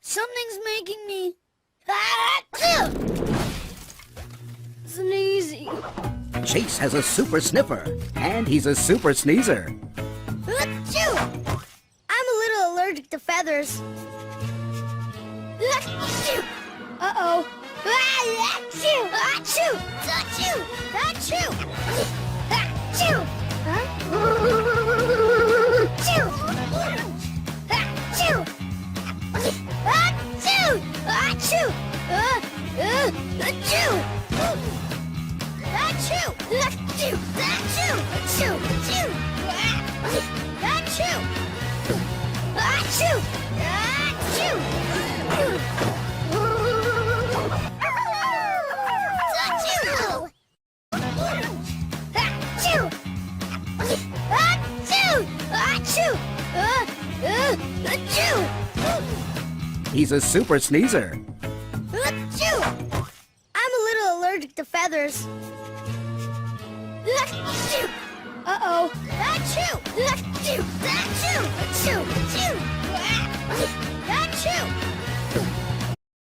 Something's making me sneezy. Chase has a super sniffer, and he's a super sneezer. Achoo! I'm a little allergic to feathers. Achoo! Uh-oh. Achoo! Achoo! Achoo! Achoo! Achoo! Huh? Achoo! Achoo! Achoo! Achoo! Achoo! Achoo! Achoo! Achoo! Achoo! Achoo! Achoo! Achoo! He's a super sneezer. Achoo! I'm a little allergic to feathers. Achoo! Uh-oh. Achoo! Achoo! Achoo! Achoo!